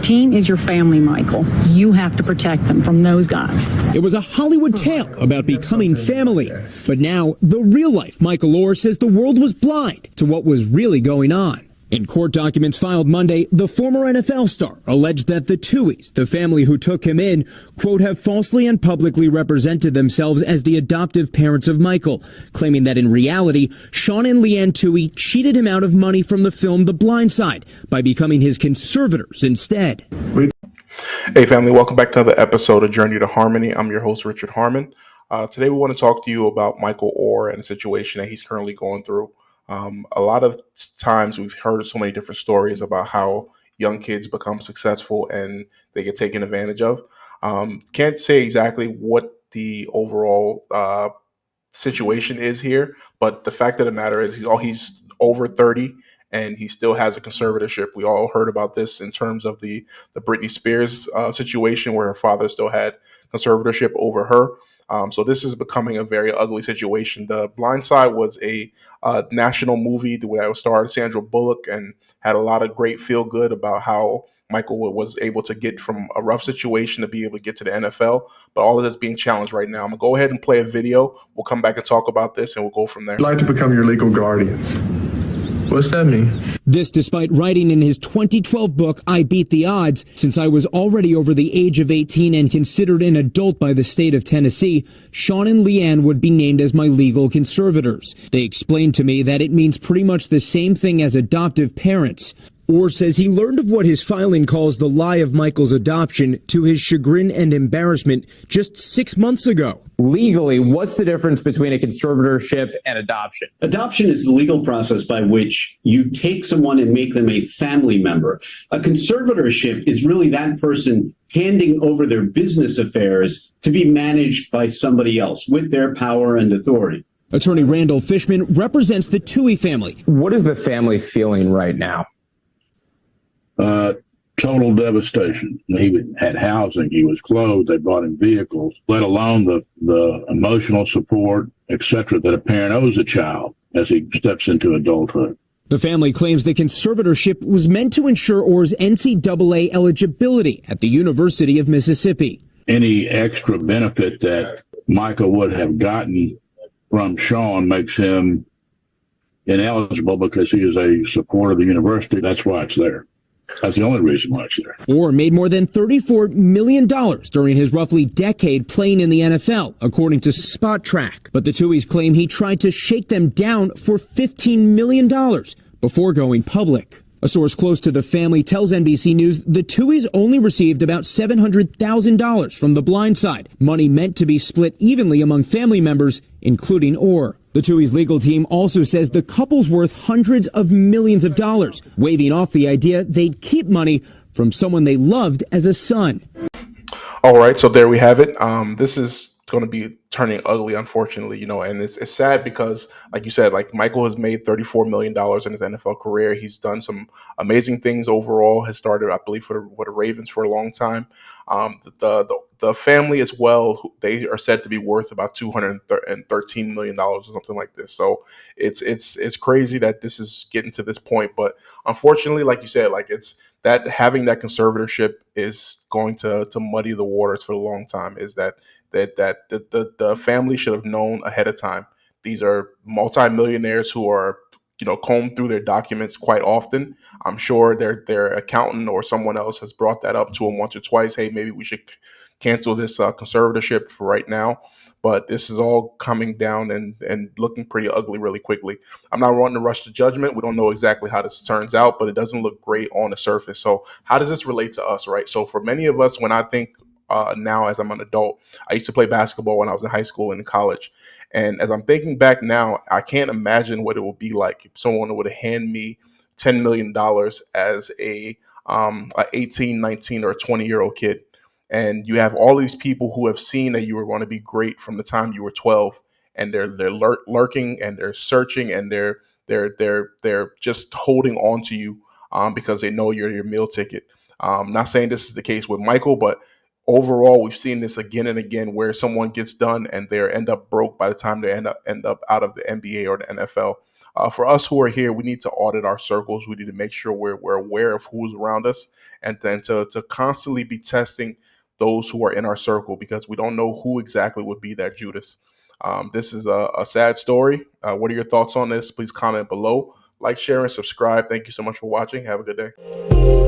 team is your family, Michael. You have to protect them from those guys. It was a Hollywood tale about becoming family. But now, the real-life Michael Oher says the world was blind to what was really going on. In court documents filed Monday, the former NFL star alleged that the Tuohys, the family who took him in, quote, have falsely and publicly represented themselves as the adoptive parents of Michael, claiming that in reality, Sean and Leanne Tuohy cheated him out of money from the film The Blind Side by becoming his conservators instead. Hey family, welcome back to another episode of Journey to Harmony. I'm your host, Richard Harmon. Today we want to talk to you about Michael Oher and the situation that he's currently going through. A lot of times we've heard so many different stories about how young kids become successful and they get taken advantage of. Can't say exactly what the overall situation is here, but the fact of the matter is he's over 30 and he still has a conservatorship. We all heard about this in terms of the Britney Spears situation where her father still had conservatorship over her. So this is becoming a very ugly situation. The Blind Side was a national movie that starred Sandra Bullock and had a lot of great feel good about how Michael was able to get from a rough situation to be able to get to the NFL. But all of this being challenged right now. I'm going to go ahead and play a video. We'll come back and talk about this and we'll go from there. I'd like to become your legal guardians. What's that mean? This despite writing in his 2012 book, I Beat the Odds, since I was already over the age of 18 and considered an adult by the state of Tennessee, Sean and Leanne would be named as my legal conservators. They explained to me that it means pretty much the same thing as adoptive parents. Oher says he learned of what his filing calls the lie of Michael's adoption to his chagrin and embarrassment just 6 months ago. Legally, what's the difference between a conservatorship and adoption? Adoption is the legal process by which you take someone and make them a family member. A conservatorship is really that person handing over their business affairs to be managed by somebody else with their power and authority. Attorney Randall Fishman represents the Tuohy family. What is the family feeling right now? Total devastation. He had housing, he was clothed, they bought him vehicles, let alone the emotional support, etc., that a parent owes a child as he steps into adulthood. The family claims the conservatorship was meant to ensure Oher's NCAA eligibility at the University of Mississippi. Any extra benefit that Michael would have gotten from Sean makes him ineligible because he is a supporter of the university. That's why it's there. That's the only reason why it's there. Oher made more than $34 million during his roughly decade playing in the NFL, according to Spot Track. But the Tuohys claim he tried to shake them down for $15 million before going public. A source close to the family tells NBC News the Tuohys only received about $700,000 from The Blind Side, money meant to be split evenly among family members, including Oher. The Tuohy's legal team also says the couple's worth hundreds of millions of dollars, waving off the idea they'd keep money from someone they loved as a son. All right, so there we have it. This is going to be turning ugly, unfortunately, and it's sad because, like you said, like Michael has made $34 million in his NFL career. He's done some amazing things overall, has started, I believe, for the Ravens for a long time. The family as well, they are said to be worth about $213 million or something like this. So it's crazy that this is getting to this point. But unfortunately, like you said, like it's that having that conservatorship is going to muddy the waters for a long time. Is that the family should have known ahead of time. These are multimillionaires who are, comb through their documents quite often. I'm sure their accountant or someone else has brought that up to them once or twice. Hey, maybe we should cancel this conservatorship for right now. But this is all coming down and looking pretty ugly really quickly. I'm not wanting to rush to judgment. We don't know exactly how this turns out, but it doesn't look great on the surface. So how does this relate to us, right? So for many of us, when I think now as I'm an adult, I used to play basketball when I was in high school and in college. And as I'm thinking back now, I can't imagine what it would be like if someone would hand me $10 million as a 18, 19, or 20-year-old kid. And you have all these people who have seen that you were going to be great from the time you were 12, and they're lurking and they're searching and they're just holding on to you because they know you're your meal ticket. Not saying this is the case with Michael, but overall, we've seen this again and again where someone gets done and they end up broke by the time they end up out of the NBA or the NFL. For us who are here, we need to audit our circles. We need to make sure we're aware of who's around us, and then to constantly be testing those who are in our circle, because we don't know who exactly would be that Judas. This is a sad story. What are your thoughts on this? Please comment below. Like, share, and subscribe. Thank you so much for watching. Have a good day.